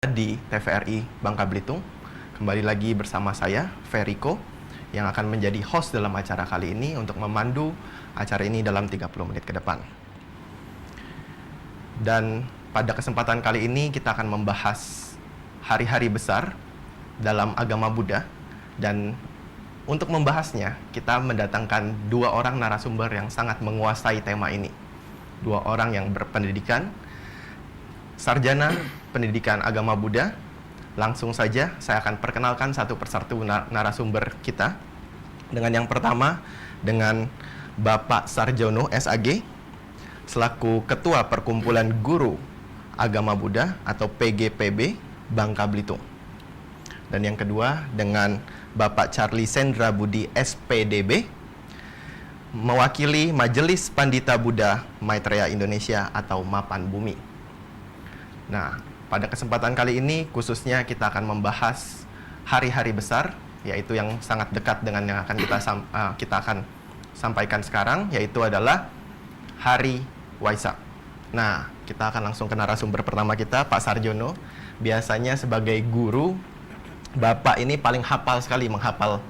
Di TVRI Bangka Belitung. Kembali lagi bersama saya, Feriko, yang akan menjadi host dalam acara kali ini untuk memandu acara ini dalam 30 menit ke depan. Dan pada kesempatan kali ini kita akan membahas hari-hari besar dalam agama Buddha. Dan untuk membahasnya, kita mendatangkan dua orang narasumber yang sangat menguasai tema ini. Dua orang yang berpendidikan, sarjana pendidikan agama Buddha. Langsung saja saya akan perkenalkan satu persatu narasumber kita. Dengan yang pertama, dengan Bapak Sarjono SAG, selaku Ketua Perkumpulan Guru Agama Buddha atau PGPB Bangka Belitung. Dan yang kedua, dengan Bapak Charlie Sendra Budi SPDB, mewakili Majelis Pandita Buddha Maitreya Indonesia atau Mapan Bumi. Nah, pada kesempatan kali ini khususnya kita akan membahas hari-hari besar, yaitu yang sangat dekat dengan yang akan kita akan sampaikan sekarang, yaitu adalah Hari Waisak. Nah, kita akan langsung ke narasumber pertama kita, Pak Sarjono. Biasanya sebagai guru, Bapak ini paling hafal sekali menghafal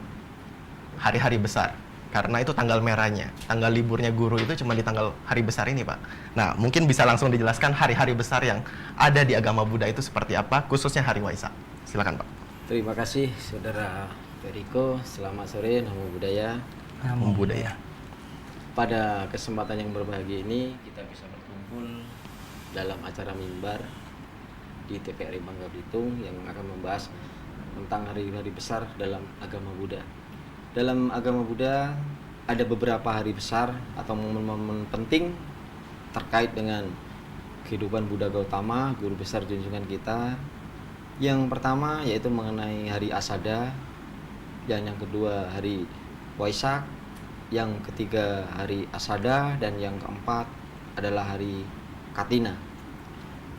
hari-hari besar. Karena itu tanggal merahnya, tanggal liburnya guru itu cuma di tanggal hari besar ini, Pak. Nah, mungkin bisa langsung dijelaskan hari-hari besar yang ada di agama Buddha itu seperti apa, khususnya Hari Waisak. Silakan, Pak. Terima kasih, Saudara Feriko. Selamat sore, Namo Buddhaya. Namo Buddhaya. Pada kesempatan yang berbahagia ini, kita bisa berkumpul dalam acara mimbar di TVRI Bangka Belitung yang akan membahas tentang hari-hari besar dalam agama Buddha. Dalam agama Buddha ada beberapa hari besar atau momen-momen penting terkait dengan kehidupan Buddha Gautama, guru besar junjungan kita. Yang pertama yaitu mengenai hari Asada, dan yang kedua hari Waisak, yang ketiga hari Asada, dan yang keempat adalah hari Katina.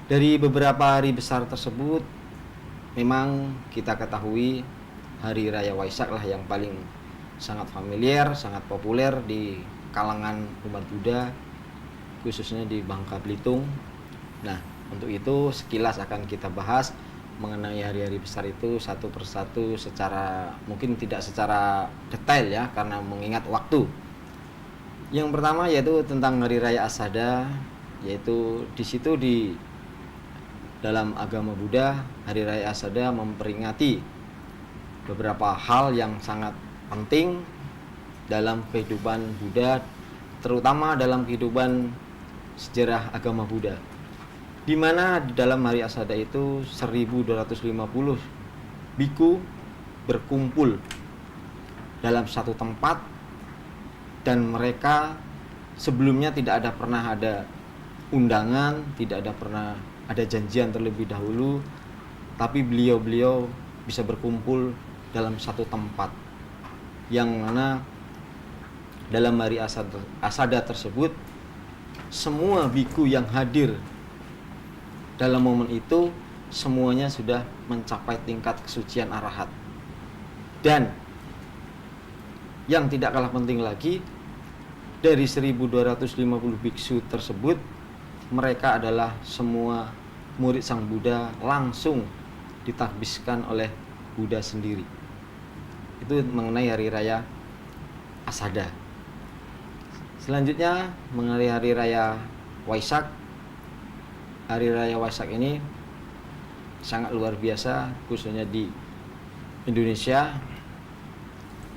Dari beberapa hari besar tersebut, memang kita ketahui hari Raya Waisak lah yang paling sangat familiar, sangat populer di kalangan umat Buddha, khususnya di Bangka Belitung. Nah, untuk itu sekilas akan kita bahas mengenai hari-hari besar itu satu persatu secara mungkin tidak secara detail ya, karena mengingat waktu. Yang pertama yaitu tentang Hari Raya Asada, yaitu di situ di dalam agama Buddha, Hari Raya Asada memperingati beberapa hal yang sangat penting dalam kehidupan Buddha, terutama dalam kehidupan sejarah agama Buddha, di mana di dalam hari Asada itu 1250 biku berkumpul dalam satu tempat, dan mereka sebelumnya tidak ada pernah ada undangan, tidak ada pernah ada janjian terlebih dahulu, tapi beliau-beliau bisa berkumpul dalam satu tempat, yang mana dalam hari Asada tersebut semua biku yang hadir dalam momen itu semuanya sudah mencapai tingkat kesucian arahat. Dan yang tidak kalah penting lagi, dari 1250 biksu tersebut mereka adalah semua murid Sang Buddha langsung ditakbiskan oleh Buddha sendiri. Itu mengenai hari raya Asada. Selanjutnya mengenai hari raya Waisak. Hari raya Waisak ini sangat luar biasa, khususnya di Indonesia.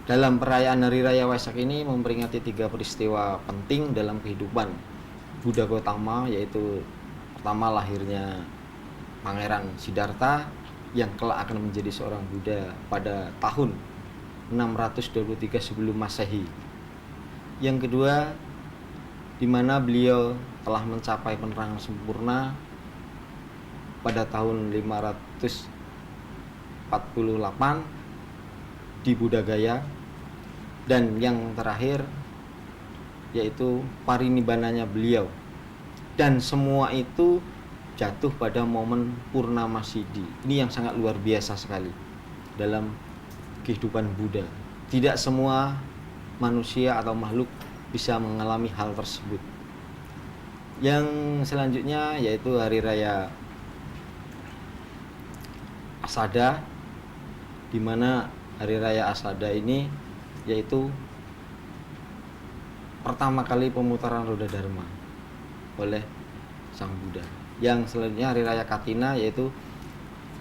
Dalam perayaan hari raya Waisak ini memperingati 3 peristiwa penting dalam kehidupan Buddha Gautama, yaitu pertama lahirnya Pangeran Siddhartha yang kelak akan menjadi seorang Buddha pada tahun 623 sebelum Masehi. Yang kedua, di mana beliau telah mencapai penerangan sempurna pada tahun 548 di Buddha Gaya. Dan yang terakhir yaitu parinibbananya beliau. Dan semua itu jatuh pada momen Purnama Siddhi. Ini yang sangat luar biasa sekali dalam kehidupan Buddha. Tidak semua manusia atau makhluk bisa mengalami hal tersebut. Yang selanjutnya yaitu hari raya Asada, di mana Hari Raya Asada ini yaitu pertama kali pemutaran roda Dharma oleh Sang Buddha. Yang selanjutnya Hari Raya Katina, yaitu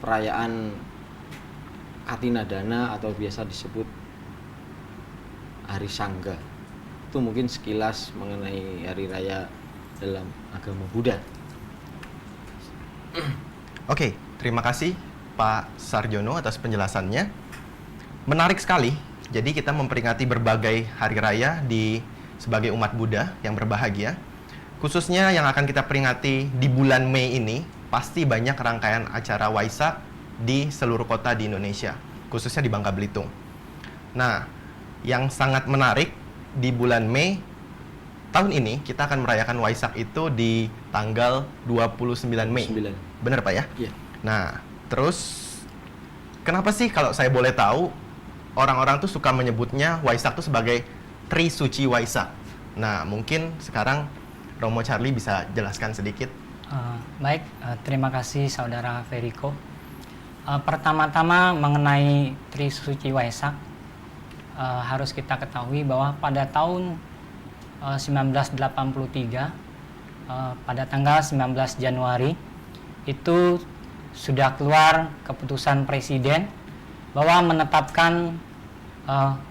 perayaan Katina Dana atau biasa disebut Hari Sangga. Itu mungkin sekilas mengenai hari raya dalam agama Buddha. Oke, terima kasih Pak Sarjono atas penjelasannya. Menarik sekali. Jadi kita memperingati berbagai hari raya sebagai umat Buddha yang berbahagia. Khususnya yang akan kita peringati di bulan Mei ini, pasti banyak rangkaian acara Waisak di seluruh kota di Indonesia, khususnya di Bangka Belitung. Nah, yang sangat menarik di bulan Mei tahun ini, kita akan merayakan Waisak itu di tanggal 29 Mei. 9. Benar Pak ya? Iya. Nah, terus kenapa sih kalau saya boleh tahu orang-orang tuh suka menyebutnya Waisak tuh sebagai Trisuci Waisak? Nah, mungkin sekarang Romo Charlie bisa jelaskan sedikit. Baik, terima kasih Saudara Veriko. Pertama-tama mengenai Trisuci Waisak, harus kita ketahui bahwa pada tahun 1983, pada tanggal 19 Januari, itu sudah keluar keputusan Presiden bahwa menetapkan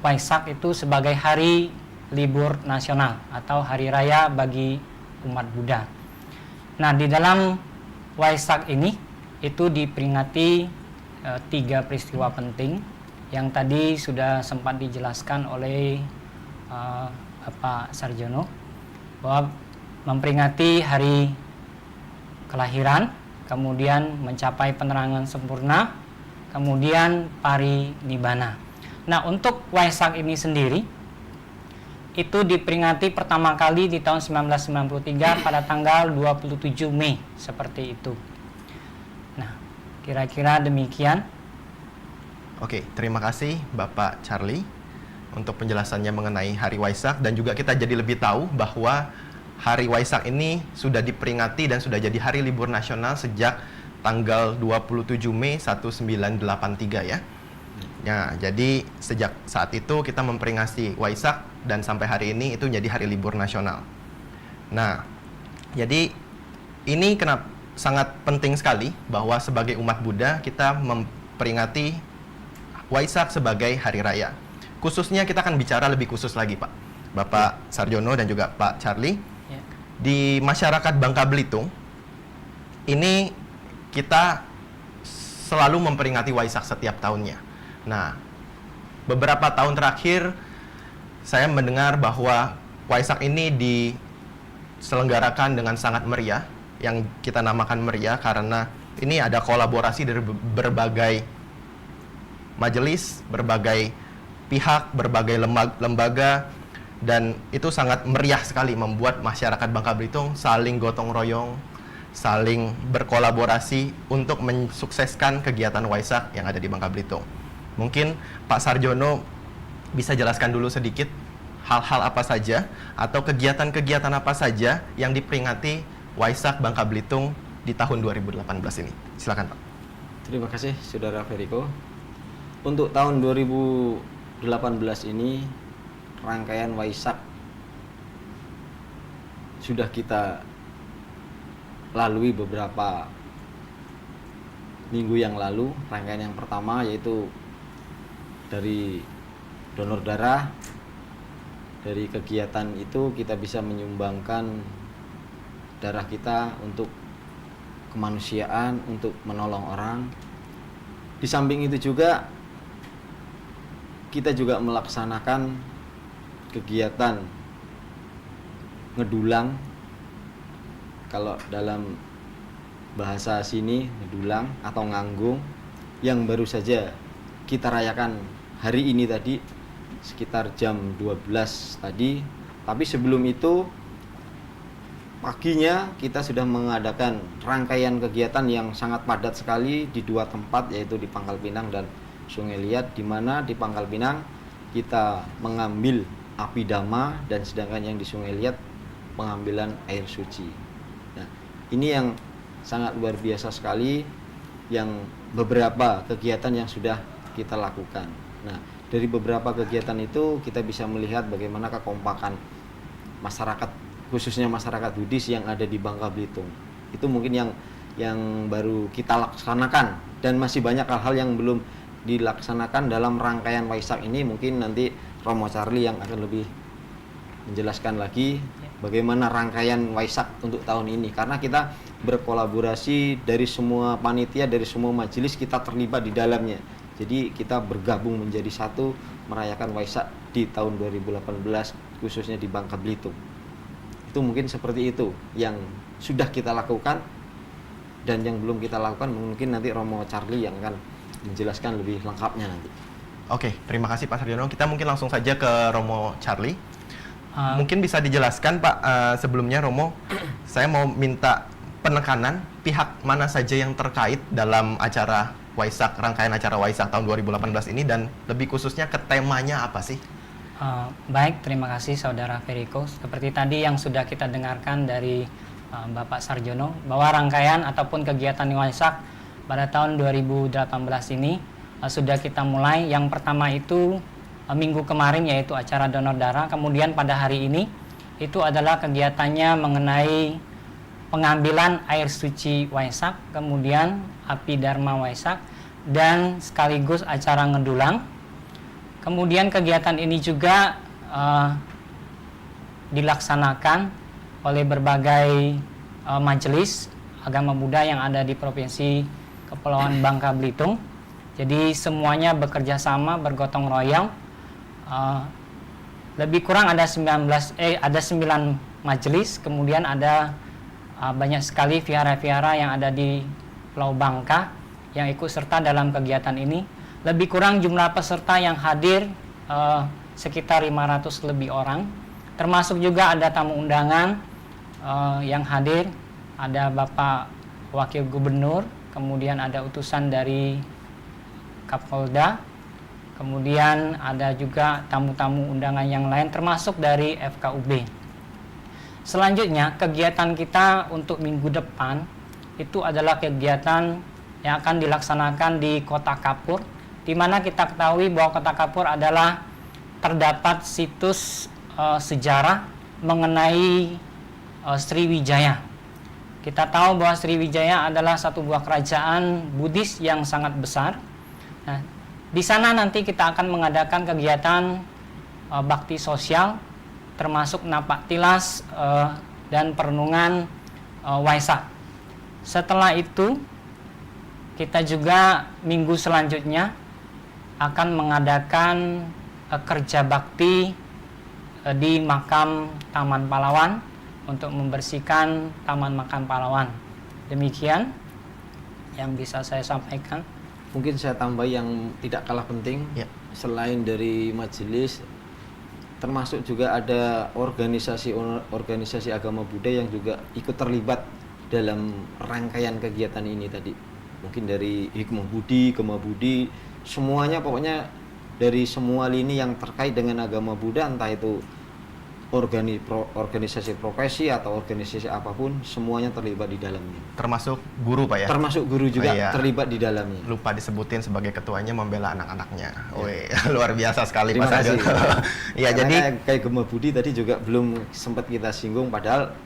Waisak itu sebagai hari libur nasional atau hari raya bagi umat Buddha. Nah, di dalam Waisak ini itu diperingati 3 peristiwa penting yang tadi sudah sempat dijelaskan oleh Bapak Sarjono, bahwa memperingati hari kelahiran, kemudian mencapai penerangan sempurna, kemudian parinibbana. Nah, untuk Waisak ini sendiri itu diperingati pertama kali di tahun 1993 pada tanggal 27 Mei, seperti itu. Nah, kira-kira demikian. Oke, terima kasih Bapak Charlie untuk penjelasannya mengenai Hari Waisak, dan juga kita jadi lebih tahu bahwa Hari Waisak ini sudah diperingati dan sudah jadi hari libur nasional sejak tanggal 27 Mei 1983 ya. Ya, jadi sejak saat itu kita memperingati Waisak dan sampai hari ini itu menjadi hari libur nasional. Nah, jadi ini kenapa sangat penting sekali bahwa sebagai umat Buddha kita memperingati Waisak sebagai hari raya. Khususnya kita akan bicara lebih khusus lagi, Pak. Bapak Sarjono dan juga Pak Charlie. Ya. Di masyarakat Bangka Belitung ini kita selalu memperingati Waisak setiap tahunnya. Nah, beberapa tahun terakhir saya mendengar bahwa Waisak ini diselenggarakan dengan sangat meriah, yang kita namakan meriah karena ini ada kolaborasi dari berbagai majelis, berbagai pihak, berbagai lembaga, dan itu sangat meriah sekali membuat masyarakat Bangka Belitung saling gotong royong, saling berkolaborasi untuk mensukseskan kegiatan Waisak yang ada di Bangka Belitung. Mungkin Pak Sarjono bisa jelaskan dulu sedikit hal-hal apa saja atau kegiatan-kegiatan apa saja yang diperingati Waisak Bangka Belitung di tahun 2018 ini. Silakan Pak. Terima kasih Saudara Veriko. Untuk tahun 2018 ini rangkaian Waisak sudah kita lalui beberapa minggu yang lalu. Rangkaian yang pertama yaitu dari donor darah. Dari kegiatan itu kita bisa menyumbangkan darah kita untuk kemanusiaan, untuk menolong orang. Di samping itu juga kita juga melaksanakan kegiatan ngedulang. Kalau dalam bahasa sini ngedulang atau nganggung, yang baru saja kita rayakan hari ini tadi sekitar jam 12 tadi. Tapi sebelum itu paginya kita sudah mengadakan rangkaian kegiatan yang sangat padat sekali di 2 tempat, yaitu di Pangkal Pinang dan Sungai Liat, di mana di Pangkal Pinang kita mengambil api dhamma dan sedangkan yang di Sungai Liat pengambilan air suci. Nah, ini yang sangat luar biasa sekali, yang beberapa kegiatan yang sudah kita lakukan. Nah, dari beberapa kegiatan itu kita bisa melihat bagaimana kekompakan masyarakat, khususnya masyarakat Buddhis yang ada di Bangka Belitung. Itu mungkin yang baru kita laksanakan, dan masih banyak hal-hal yang belum dilaksanakan dalam rangkaian Waisak ini. Mungkin nanti Romo Charlie yang akan lebih menjelaskan lagi bagaimana rangkaian Waisak untuk tahun ini, karena kita berkolaborasi dari semua panitia, dari semua majelis, kita terlibat di dalamnya. Jadi kita bergabung menjadi satu merayakan Waisak di tahun 2018 khususnya di Bangka Belitung. Itu mungkin seperti itu yang sudah kita lakukan, dan yang belum kita lakukan mungkin nanti Romo Charlie yang akan menjelaskan lebih lengkapnya nanti. Oke, terima kasih Pak Sarjono. Kita mungkin langsung saja ke Romo Charlie. Uh, Mungkin bisa dijelaskan Pak, sebelumnya Romo, saya mau minta penekanan pihak mana saja yang terkait dalam acara Waisak, rangkaian acara Waisak tahun 2018 ini, dan lebih khususnya ke temanya apa sih? Baik, terima kasih Saudara Feriko. Seperti tadi yang sudah kita dengarkan dari Bapak Sarjono, bahwa rangkaian ataupun kegiatan Waisak pada tahun 2018 ini sudah kita mulai. Yang pertama itu minggu kemarin, yaitu acara donor darah. Kemudian pada hari ini itu adalah kegiatannya mengenai pengambilan air suci Waisak, kemudian api Dharma Waisak, dan sekaligus acara ngedulang. Kemudian kegiatan ini juga dilaksanakan oleh berbagai majelis agama Buddha yang ada di Provinsi Kepulauan Bangka Belitung. Jadi semuanya bekerja sama, bergotong royong. Lebih kurang ada 9 majelis, kemudian ada banyak sekali vihara-vihara yang ada di Pulau Bangka yang ikut serta dalam kegiatan ini. Lebih kurang jumlah peserta yang hadir sekitar 500 lebih orang, termasuk juga ada tamu undangan yang hadir. Ada Bapak Wakil Gubernur, kemudian ada utusan dari Kapolda, kemudian ada juga tamu-tamu undangan yang lain termasuk dari FKUB. Selanjutnya kegiatan kita untuk minggu depan itu adalah kegiatan yang akan dilaksanakan di Kota Kapur, di mana kita ketahui bahwa Kota Kapur adalah terdapat situs sejarah mengenai Sriwijaya. Kita tahu bahwa Sriwijaya adalah satu buah kerajaan Buddhis yang sangat besar. Nah, di sana nanti kita akan mengadakan kegiatan bakti sosial, termasuk napak tilas dan perenungan Waisak. Setelah itu, kita juga minggu selanjutnya akan mengadakan kerja bakti di makam Taman Pahlawan untuk membersihkan Taman Makam Pahlawan. Demikian yang bisa saya sampaikan. Mungkin saya tambah yang tidak kalah penting, Ya. selain dari majelis, termasuk juga ada organisasi agama Buddha yang juga ikut terlibat dalam rangkaian kegiatan ini tadi. Mungkin dari Hikmah Budi, Gema Budi, semuanya pokoknya dari semua lini yang terkait dengan agama Buddha, entah itu organisasi profesi atau organisasi apapun, semuanya terlibat di dalamnya. Termasuk guru Pak ya? Termasuk guru juga iya. terlibat di dalamnya. Lupa disebutin sebagai ketuanya membela anak-anaknya. Wih, luar biasa sekali Terima Pak kasih. Sarjono. Ya, Karena jadi kayak Gema Budi tadi juga belum sempat kita singgung, padahal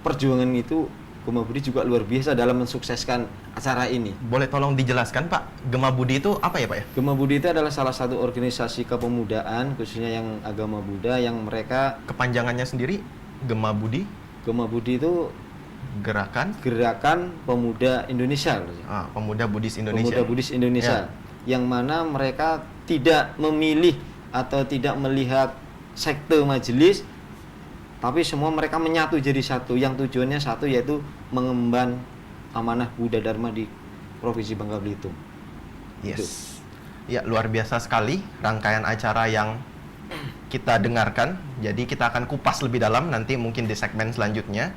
perjuangan itu Gema Budi juga luar biasa dalam mensukseskan acara ini. boleh tolong dijelaskan Pak, Gema Budi itu apa ya Pak ya? Gema Budi itu adalah salah satu organisasi kepemudaan khususnya yang agama Buddha yang mereka, Kepanjangannya sendiri Gema Budi, Gema Budi itu Gerakan Gerakan Pemuda Indonesia. Pemuda Buddhis Indonesia. Pemuda Buddhis Indonesia. Yang mana mereka tidak memilih atau tidak melihat sekte majelis, tapi semua mereka menyatu jadi satu, yang tujuannya satu, yaitu mengemban amanah Buddha Dharma di Provinsi Bangka Belitung. Yes. Ya, luar biasa sekali rangkaian acara yang kita dengarkan. Jadi kita akan kupas lebih dalam nanti mungkin di segmen selanjutnya.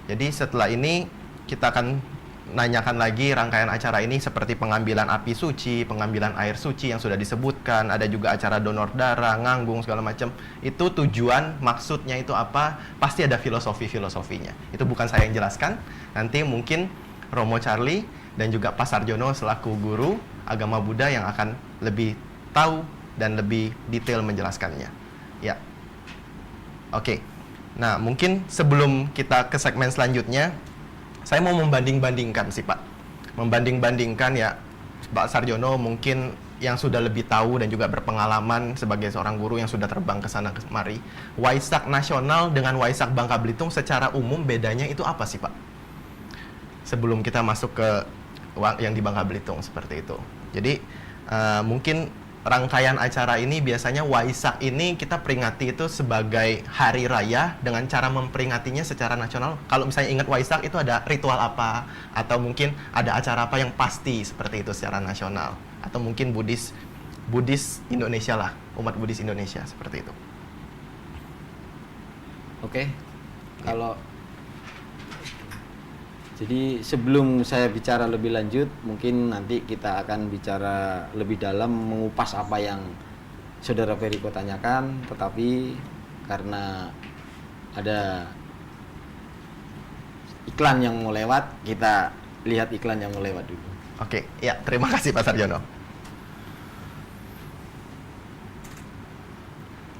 Jadi setelah ini kita akan nanyakan lagi rangkaian acara ini seperti pengambilan api suci, pengambilan air suci yang sudah disebutkan, ada juga acara donor darah, nganggung segala macam. Itu tujuan, maksudnya itu apa? Pasti ada filosofinya. Itu bukan saya yang jelaskan. Nanti mungkin Romo Charlie dan juga Pak Sarjono selaku guru agama Buddha yang akan lebih tahu dan lebih detail menjelaskannya. Ya. Oke. Nah, mungkin sebelum kita ke segmen selanjutnya, saya mau membanding-bandingkan sih, Pak. Membanding-bandingkan ya, Pak Sarjono mungkin yang sudah lebih tahu dan juga berpengalaman sebagai seorang guru yang sudah terbang ke sana kemari. Waisak nasional dengan Waisak Bangka Belitung secara umum bedanya itu apa sih, Pak? Sebelum kita masuk ke yang di Bangka Belitung seperti itu. Jadi mungkin rangkaian acara ini biasanya Waisak ini kita peringati itu sebagai hari raya dengan cara memperingatinya secara nasional. Kalau misalnya ingat Waisak itu ada ritual apa, atau mungkin ada acara apa yang pasti seperti itu secara nasional, atau mungkin Buddhis Indonesia lah, umat Buddhis Indonesia seperti itu. Oke. Kalau jadi sebelum saya bicara lebih lanjut, mungkin nanti kita akan bicara lebih dalam mengupas apa yang Saudara Feriko tanyakan, tetapi karena ada iklan yang mau lewat, kita lihat iklan yang mau lewat dulu. Oke, ya, terima kasih Pak Sarjono.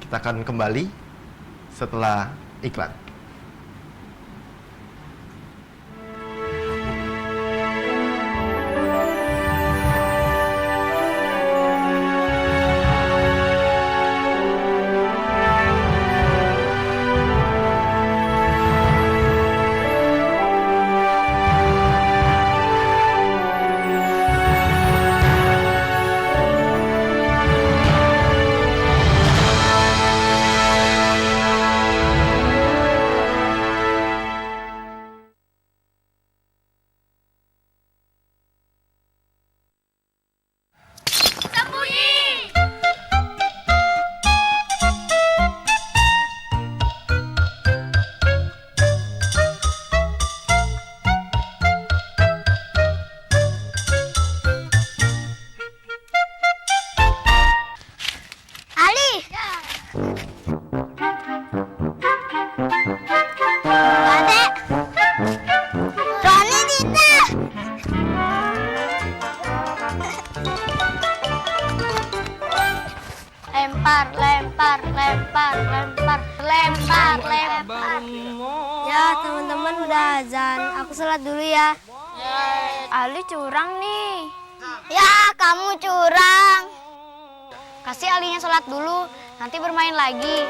Kita akan kembali setelah iklan. Lempar. Ya, teman-teman udah azan. Aku sholat dulu ya. Ali curang nih. Ya, kamu curang. Kasih Alinya sholat dulu, nanti bermain lagi.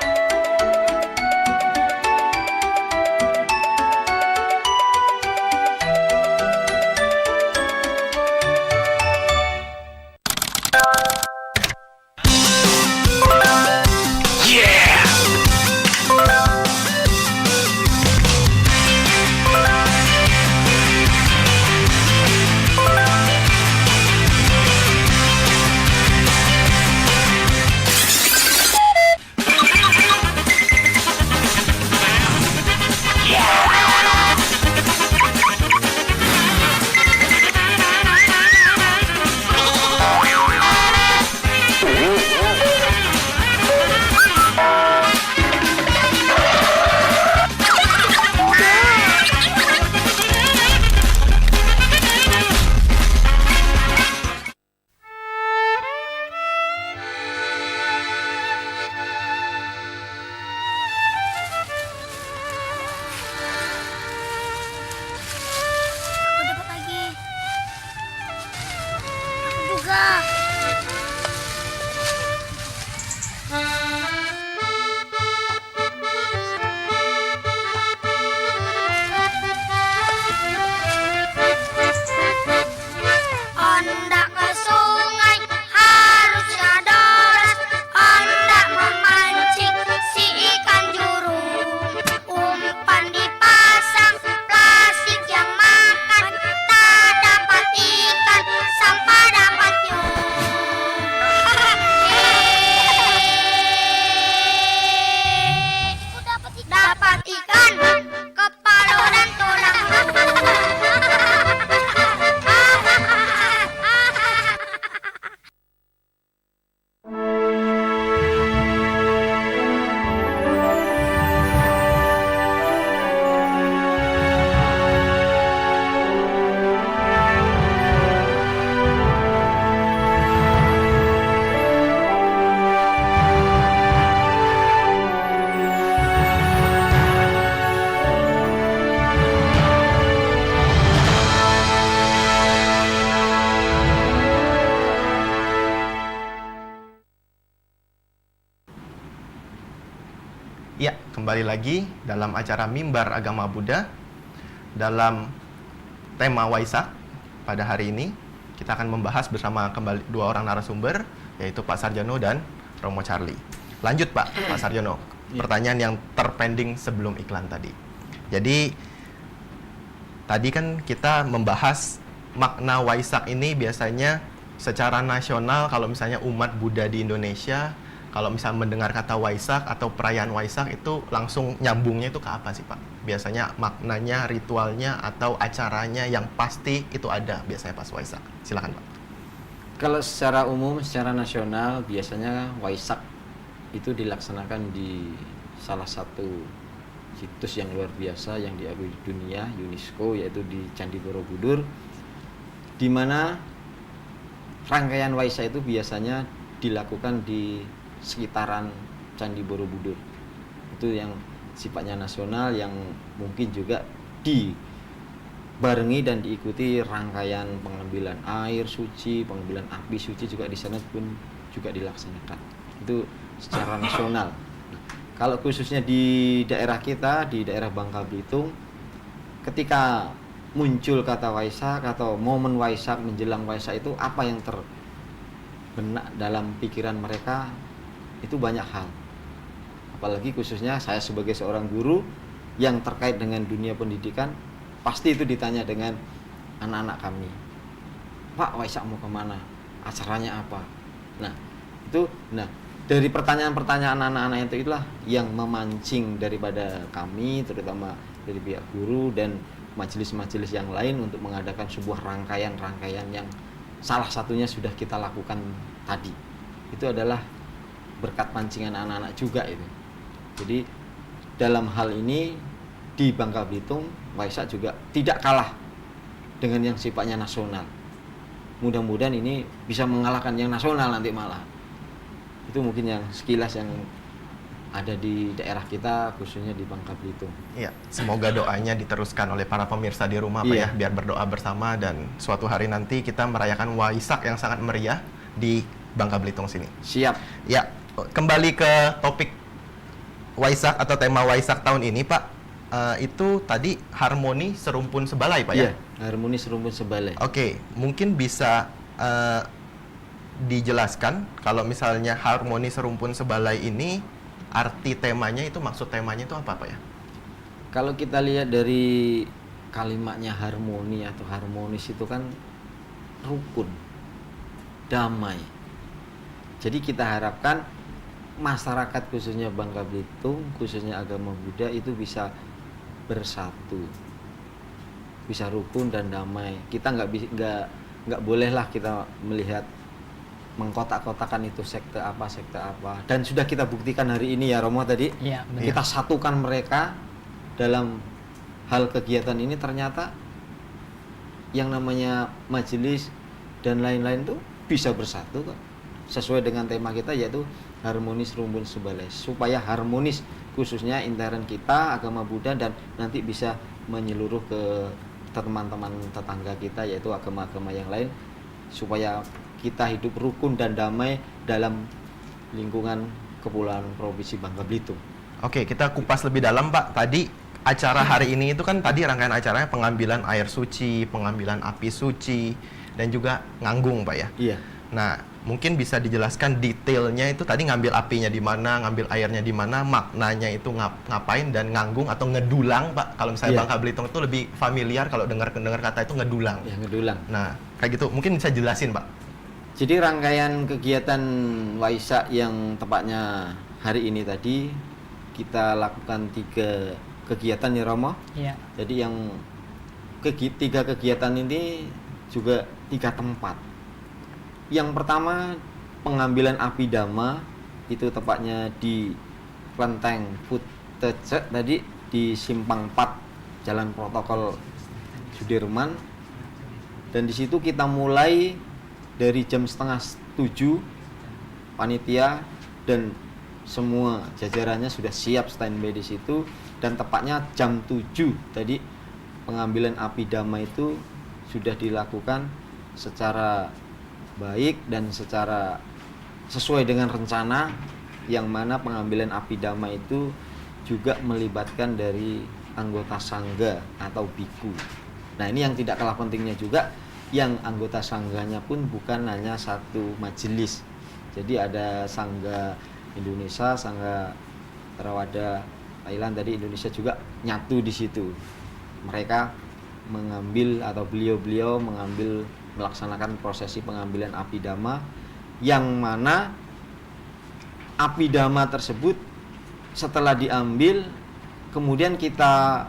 Ya, kembali lagi dalam acara Mimbar Agama Buddha dalam tema Waisak. Pada hari ini kita akan membahas bersama kembali dua orang narasumber, yaitu Pak Sarjono dan Romo Charlie. Lanjut Pak Sarjono, pertanyaan yang terpending sebelum iklan tadi. Jadi tadi kan kita membahas makna Waisak ini biasanya secara nasional. Kalau misalnya umat Buddha di Indonesia, kalau misalnya mendengar kata Waisak atau perayaan Waisak itu langsung nyambungnya itu ke apa sih Pak? Biasanya maknanya, ritualnya, atau acaranya yang pasti itu ada biasanya pas Waisak. Silakan Pak. Kalau secara umum, secara nasional, biasanya Waisak itu dilaksanakan di salah satu situs yang luar biasa yang diakui dunia, UNESCO, yaitu di Candi Borobudur, di mana rangkaian Waisak itu biasanya dilakukan di sekitaran Candi Borobudur. Itu yang sifatnya nasional, yang mungkin juga dibarengi dan diikuti rangkaian pengambilan air suci, pengambilan api suci juga di sana pun juga dilaksanakan. Itu secara nasional. Nah, kalau khususnya di daerah kita, di daerah Bangka Belitung, ketika muncul kata Waisak atau momen Waisak, menjelang Waisak itu apa yang terbenak dalam pikiran mereka? Itu banyak hal. Apalagi khususnya saya sebagai seorang guru yang terkait dengan dunia pendidikan, pasti itu ditanya dengan anak-anak kami. Pak, Waisak mau kemana? Acaranya apa? Nah, dari pertanyaan-pertanyaan anak-anak itu itulah yang memancing daripada kami, terutama dari pihak guru dan majelis-majelis yang lain untuk mengadakan sebuah rangkaian-rangkaian yang salah satunya sudah kita lakukan tadi. Itu adalah berkat pancingan anak-anak juga itu. Jadi dalam hal ini di Bangka Belitung, Waisak juga tidak kalah dengan yang sifatnya nasional. Mudah-mudahan ini bisa mengalahkan yang nasional nanti malah. Itu mungkin yang sekilas yang ada di daerah kita, khususnya di Bangka Belitung. Iya, semoga doanya diteruskan oleh para pemirsa di rumah Pak ya, biar berdoa bersama dan suatu hari nanti kita merayakan Waisak yang sangat meriah di Bangka Belitung sini. Siap. Ya, kembali ke topik Waisak atau tema Waisak tahun ini Pak, itu tadi harmoni serumpun sebalai Pak ya? Iya, harmoni serumpun sebalai. Oke, mungkin bisa dijelaskan kalau misalnya harmoni serumpun sebalai ini arti temanya itu, maksud temanya itu apa Pak ya? Kalau kita lihat dari kalimatnya harmoni atau harmonis itu kan rukun, damai. Jadi kita harapkan masyarakat khususnya Bangka Belitung, khususnya agama Buddha itu bisa bersatu, bisa rukun dan damai. Kita nggak bolehlah kita melihat mengkotak-kotakan itu sekte apa, dan sudah kita buktikan hari ini ya Romo tadi. Iya, benar. Kita satukan mereka dalam hal kegiatan ini, ternyata yang namanya majelis dan lain-lain tuh bisa bersatu kok, sesuai dengan tema kita yaitu harmonis rumpun sebalai, supaya harmonis khususnya intern kita agama Buddha dan nanti bisa menyeluruh ke teman-teman tetangga kita yaitu agama-agama yang lain, supaya kita hidup rukun dan damai dalam lingkungan Kepulauan Provinsi Bangka Belitung. Oke, kita kupas lebih dalam Pak. Tadi acara hari ini itu kan tadi rangkaian acaranya pengambilan air suci, pengambilan api suci, dan juga nganggung Pak ya. Iya. Nah, mungkin bisa dijelaskan detailnya itu tadi ngambil apinya di mana, ngambil airnya di mana, maknanya itu ngapain, dan nganggung atau ngedulang Pak. Kalau misalnya Bangka Belitung itu lebih familiar kalau dengar kata itu ngedulang. Ya, ngedulang. Nah, kayak gitu mungkin bisa jelasin Pak. Jadi rangkaian kegiatan Waisak yang tepatnya hari ini tadi kita lakukan 3 kegiatan ya Romo. Iya. Jadi yang 3 kegiatan ini juga 3 tempat. Yang pertama pengambilan api dhamma itu tepatnya di Klenteng Putece tadi di Simpang 4 Jalan Protokol Sudirman, dan di situ kita mulai dari jam 6:30 panitia dan semua jajarannya sudah siap standby di situ, dan tepatnya jam 7 tadi pengambilan api dhamma itu sudah dilakukan secara baik dan secara sesuai dengan rencana, yang mana pengambilan api dhamma itu juga melibatkan dari anggota sangga atau biku. Nah, ini yang tidak kalah pentingnya juga, yang anggota sangganya pun bukan hanya satu majelis. Jadi ada sangga Indonesia, sangga Theravada Thailand tadi, Indonesia juga nyatu di situ. Mereka mengambil atau beliau-beliau mengambil melaksanakan prosesi pengambilan abhidhamma, yang mana abhidhamma tersebut setelah diambil kemudian kita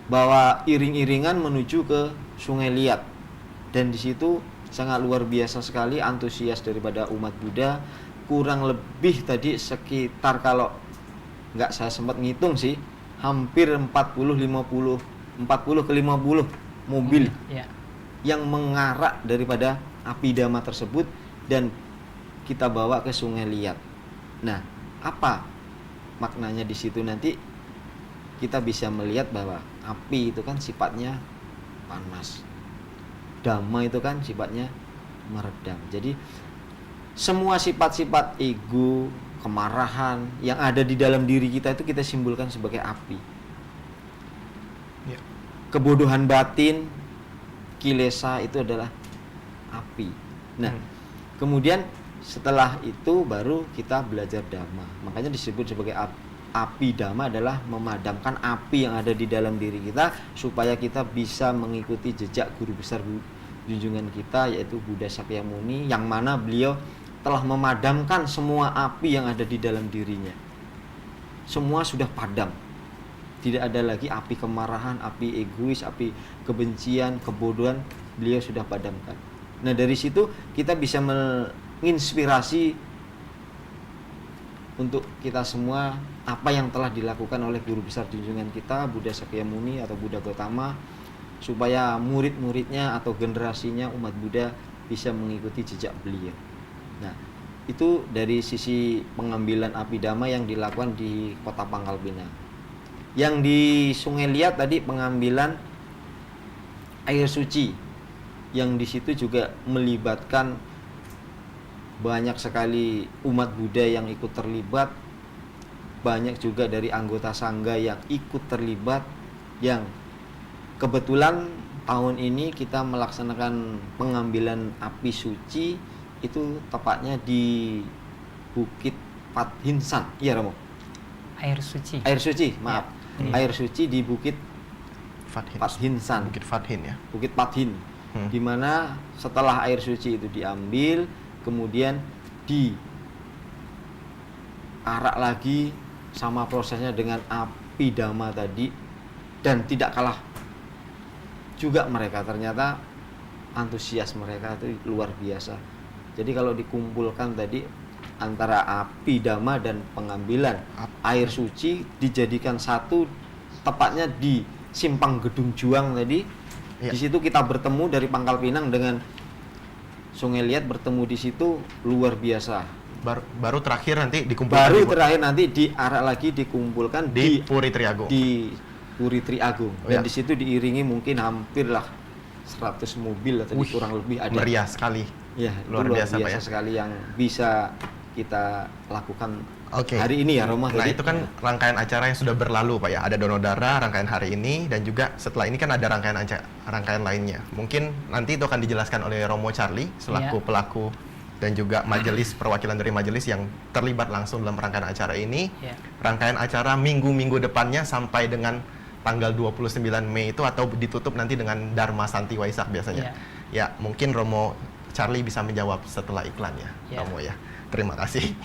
bawa iring-iringan menuju ke Sungai Liat, dan di situ sangat luar biasa sekali antusias daripada umat Buddha. Kurang lebih tadi sekitar, kalau nggak saya sempat ngitung sih, hampir 40 ke 50 mobil Ya. yang mengarak daripada abhidhamma tersebut dan kita bawa ke Sungai Liat. Nah, apa maknanya di situ? Nanti kita bisa melihat bahwa api itu kan sifatnya panas, dhamma itu kan sifatnya meredam. Jadi semua sifat-sifat ego, kemarahan yang ada di dalam diri kita itu kita simbolkan sebagai api. Ya. Kebodohan batin, kilesa itu adalah api. Nah, kemudian setelah itu baru kita belajar dhamma. Makanya disebut sebagai api dhamma adalah memadamkan api yang ada di dalam diri kita supaya kita bisa mengikuti jejak guru besar junjungan kita, yaitu Buddha Sakyamuni, yang mana beliau telah memadamkan semua api yang ada di dalam dirinya. Semua sudah padam. Tidak ada lagi api kemarahan, api egois, api kebencian, kebodohan, beliau sudah padamkan. Nah, dari situ kita bisa menginspirasi untuk kita semua apa yang telah dilakukan oleh guru besar junjungan kita, Buddha Sakyamuni atau Buddha Gautama, supaya murid-muridnya atau generasinya umat Buddha bisa mengikuti jejak beliau. Nah, itu dari sisi pengambilan abhidhamma yang dilakukan di Kota Pangkal Pinang. Yang di Sungai Liat tadi pengambilan air suci, yang di situ juga melibatkan banyak sekali umat Buddha yang ikut terlibat, banyak juga dari anggota sangga yang ikut terlibat, yang kebetulan tahun ini kita melaksanakan pengambilan api suci itu tepatnya di Bukit Pathinsan. Iya, Romo. Air suci. Air suci, maaf. Ya. Air suci di Bukit Pathinsan. Bukit Fathin ya. Bukit Pathin. Di mana setelah air suci itu diambil, kemudian diarak lagi sama prosesnya dengan api dhamma tadi, dan tidak kalah juga mereka ternyata antusias mereka itu luar biasa. Jadi kalau dikumpulkan tadi antara api dhamma dan pengambilan air suci dijadikan satu, tepatnya di Simpang Gedung Juang tadi. Ya. Di situ kita bertemu dari Pangkal Pinang dengan Sungai Liat, bertemu di situ luar biasa. Baru terakhir nanti dikumpulkan Baru terakhir nanti diarak lagi dikumpulkan di Puri Triagung. Di Puri Triagung. Ya. Dan di situ diiringi mungkin hampir lah 100 mobil atau kurang lebih ada. Meriah sekali. Ya, Luar luar biasa, biasa, Pak, ya. sekali yang bisa kita lakukan Oke. hari ini ya, Roma. Nah, Jadi, itu kan rangkaian acara yang sudah berlalu, Pak ya. Ada Donodara, rangkaian hari ini, dan juga setelah ini kan ada rangkaian lainnya. Mungkin nanti itu akan dijelaskan oleh Romo Charlie selaku Iya. pelaku dan juga majelis, perwakilan dari majelis yang terlibat langsung dalam rangkaian acara ini. Ya. Rangkaian acara minggu-minggu depannya sampai dengan tanggal 29 Mei itu, atau ditutup nanti dengan Dharma Santi Waisak biasanya. Ya, mungkin Romo Charlie bisa menjawab setelah iklannya, Ya. Romo ya. Terima kasih.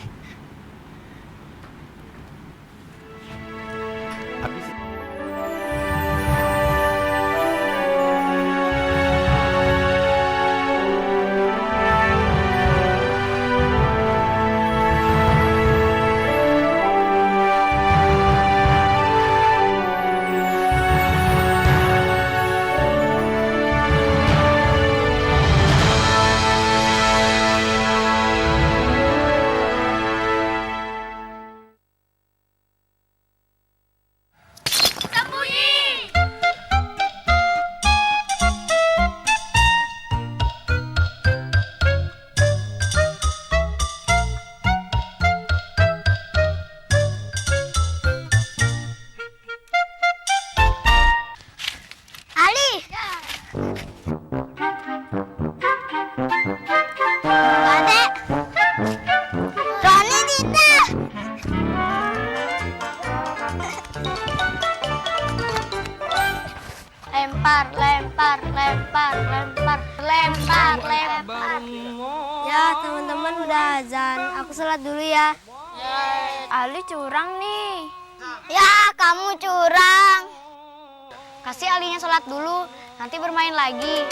Ya, teman-teman udah azan. Aku sholat dulu ya. Ali curang nih. Ya, kamu curang. Kasih Alinya sholat dulu, nanti bermain lagi.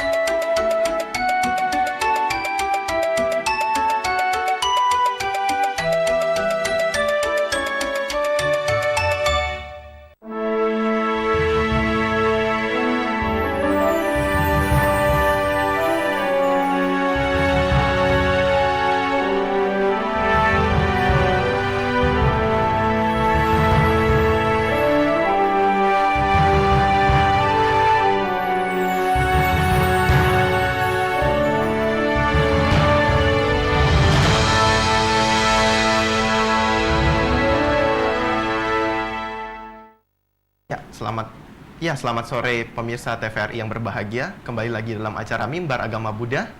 Selamat sore pemirsa TVRI yang berbahagia. Kembali lagi dalam acara Mimbar Agama Buddha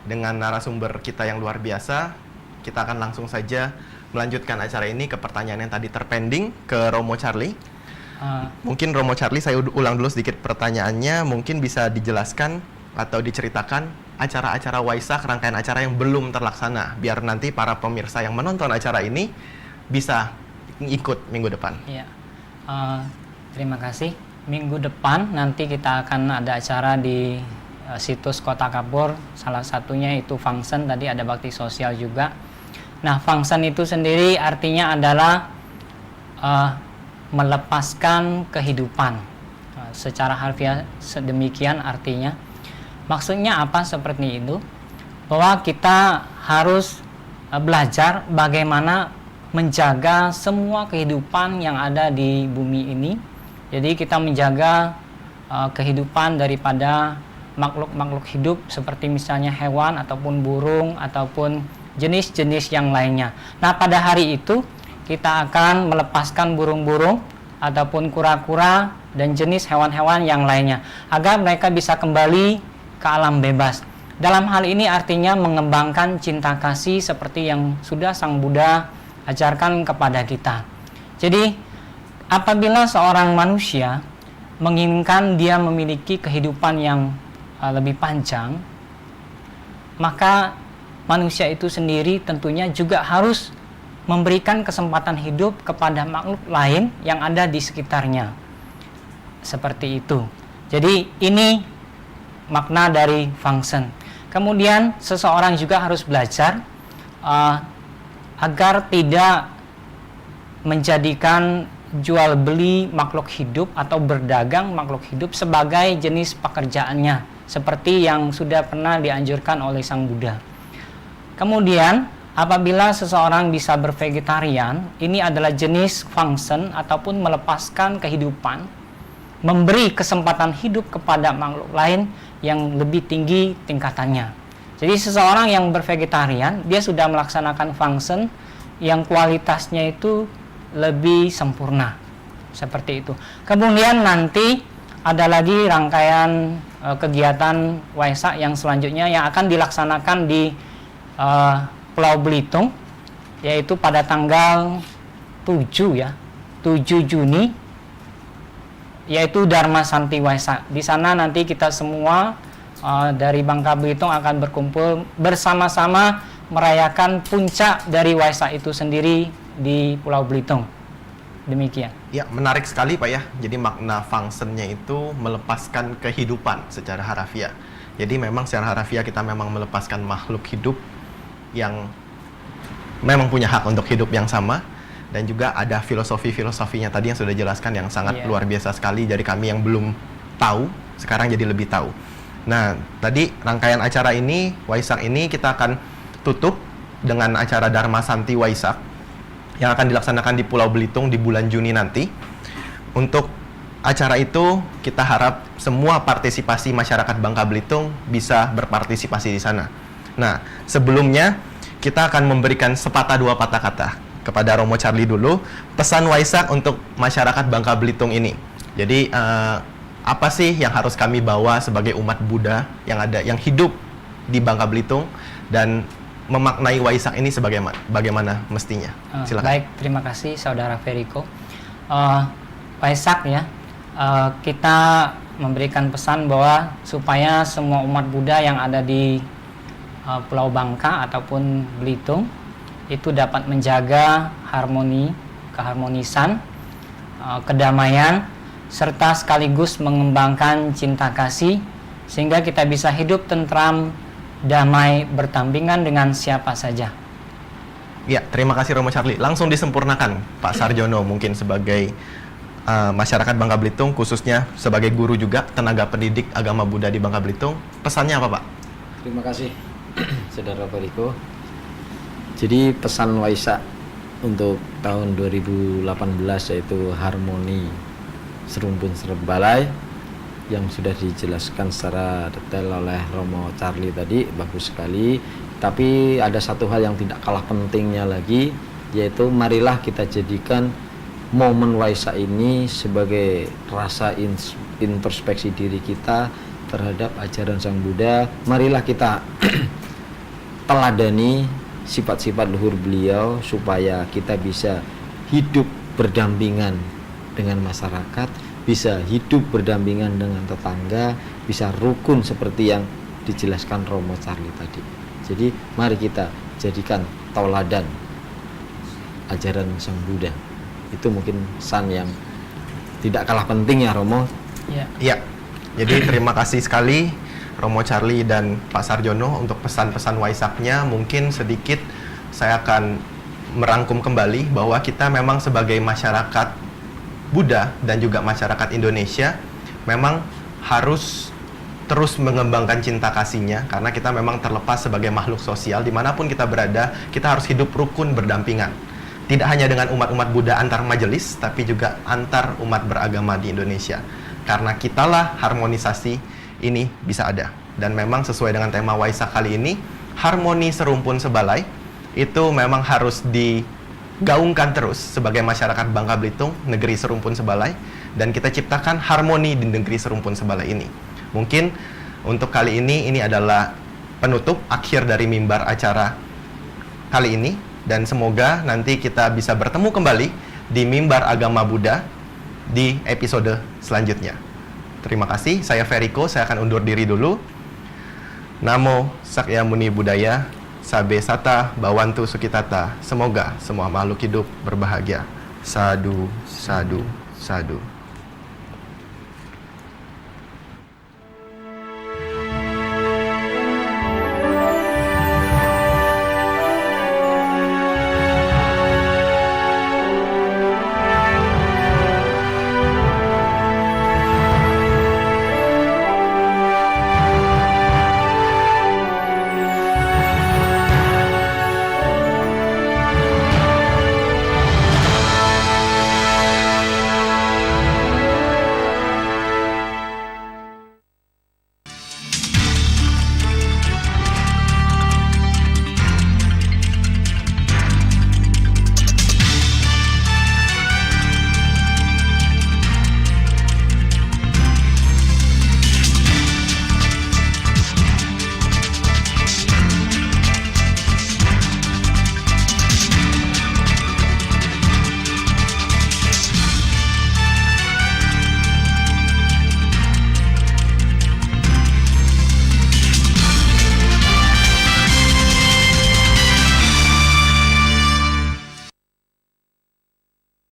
dengan narasumber kita yang luar biasa. Kita akan langsung saja melanjutkan acara ini ke pertanyaan yang tadi terpending ke Romo Charlie. Mungkin Romo Charlie, saya ulang dulu sedikit pertanyaannya. Mungkin bisa dijelaskan atau diceritakan acara-acara Waisak, rangkaian acara yang belum terlaksana, biar nanti para pemirsa yang menonton acara ini bisa ikut minggu depan. Iya. Terima kasih. Minggu depan nanti kita akan ada acara di situs Kota Kapur. Salah satunya itu function, tadi ada bakti sosial juga. Nah, function itu sendiri artinya adalah melepaskan kehidupan. Secara harfiah sedemikian artinya. Maksudnya apa seperti itu? Bahwa kita harus belajar bagaimana menjaga semua kehidupan yang ada di bumi ini. Jadi kita menjaga kehidupan daripada makhluk-makhluk hidup seperti misalnya hewan ataupun burung ataupun jenis-jenis yang lainnya. Nah, pada hari itu kita akan melepaskan burung-burung ataupun kura-kura dan jenis hewan-hewan yang lainnya agar mereka bisa kembali ke alam bebas. Dalam hal ini artinya mengembangkan cinta kasih seperti yang sudah Sang Buddha ajarkan kepada kita. Jadi apabila seorang manusia menginginkan dia memiliki kehidupan yang lebih panjang, maka manusia itu sendiri tentunya juga harus memberikan kesempatan hidup kepada makhluk lain yang ada di sekitarnya. Seperti itu. Jadi ini makna dari function. Kemudian seseorang juga harus belajar agar tidak menjadikan jual beli makhluk hidup atau berdagang makhluk hidup sebagai jenis pekerjaannya, seperti yang sudah pernah dianjurkan oleh Sang Buddha. Kemudian apabila seseorang bisa bervegetarian, ini adalah jenis function ataupun melepaskan kehidupan, memberi kesempatan hidup kepada makhluk lain yang lebih tinggi tingkatannya. Jadi seseorang yang bervegetarian, dia sudah melaksanakan function yang kualitasnya itu lebih sempurna, seperti itu. Kemudian nanti ada lagi rangkaian kegiatan Waisak yang selanjutnya yang akan dilaksanakan di Pulau Belitung, yaitu pada tanggal 7 Juni, yaitu Dharma Santi Waisak. Di sana nanti kita semua dari Bangka Belitung akan berkumpul bersama-sama merayakan puncak dari Waisak itu sendiri di Pulau Belitung. Demikian. Ya, menarik sekali Pak ya. Jadi makna functionnya itu melepaskan kehidupan secara harafiah. Jadi memang secara harafiah kita memang melepaskan makhluk hidup yang memang punya hak untuk hidup yang sama. Dan juga ada filosofi-filosofinya tadi yang sudah dijelaskan yang sangat luar biasa sekali. Dari kami yang belum tahu, sekarang jadi lebih tahu. Nah, tadi rangkaian acara ini, Waisak ini kita akan tutup dengan acara Dharma Santi Waisak yang akan dilaksanakan di Pulau Belitung di bulan Juni nanti. Untuk acara itu kita harap semua partisipasi masyarakat Bangka Belitung bisa berpartisipasi di sana. Nah, sebelumnya kita akan memberikan sepatah dua patah kata kepada Romo Charlie dulu, pesan Waisak untuk masyarakat Bangka Belitung ini. Jadi apa sih yang harus kami bawa sebagai umat Buddha yang hidup di Bangka Belitung dan memaknai Waisak ini bagaimana mestinya? Silakan. Baik, terima kasih Saudara Feriko. Waisak ya, kita memberikan pesan bahwa supaya semua umat Buddha yang ada di Pulau Bangka ataupun Belitung itu dapat menjaga harmoni, keharmonisan, kedamaian, serta sekaligus mengembangkan cinta kasih sehingga kita bisa hidup tentram, damai, berdampingan dengan siapa saja. Ya, terima kasih Romo Charlie. Langsung disempurnakan Pak Sarjono, mungkin sebagai masyarakat Bangka Belitung, khususnya sebagai guru juga, tenaga pendidik agama Buddha di Bangka Belitung. Pesannya apa Pak? Terima kasih Saudara Feriko. Jadi pesan Waisak untuk tahun 2018 yaitu harmoni serumpun serbalai yang sudah dijelaskan secara detail oleh Romo Charlie tadi, bagus sekali. Tapi ada satu hal yang tidak kalah pentingnya lagi, yaitu marilah kita jadikan momen Waisak ini sebagai rasa introspeksi diri kita terhadap ajaran Sang Buddha. Marilah kita teladani sifat-sifat luhur beliau supaya kita bisa hidup berdampingan dengan masyarakat, bisa hidup berdampingan dengan tetangga, bisa rukun seperti yang dijelaskan Romo Charlie tadi. Jadi mari kita jadikan tauladan ajaran Sang Buddha. Itu mungkin pesan yang tidak kalah penting ya Romo. Ya. Jadi terima kasih sekali Romo Charlie dan Pak Sarjono untuk pesan-pesan Waisaknya. Mungkin sedikit saya akan merangkum kembali bahwa kita memang sebagai masyarakat Buddha dan juga masyarakat Indonesia memang harus terus mengembangkan cinta kasihnya, karena kita memang terlepas sebagai makhluk sosial. Dimanapun kita berada, kita harus hidup rukun berdampingan, tidak hanya dengan umat-umat Buddha antar majelis, tapi juga antar umat beragama di Indonesia. Karena kitalah harmonisasi ini bisa ada. Dan memang sesuai dengan tema Waisak kali ini, harmoni serumpun sebalai itu memang harus digaungkan terus sebagai masyarakat Bangka Belitung, negeri serumpun sebalai, dan kita ciptakan harmoni di negeri serumpun sebalai ini. Mungkin untuk kali ini adalah penutup akhir dari mimbar acara kali ini, dan semoga nanti kita bisa bertemu kembali di mimbar agama Buddha di episode selanjutnya. Terima kasih, saya Feriko, saya akan undur diri dulu. Namo Sakyamuni Buddhaya, Sabe Sata Bawantu Sukitata. Semoga semua makhluk hidup berbahagia. Sadu, sadu, sadu.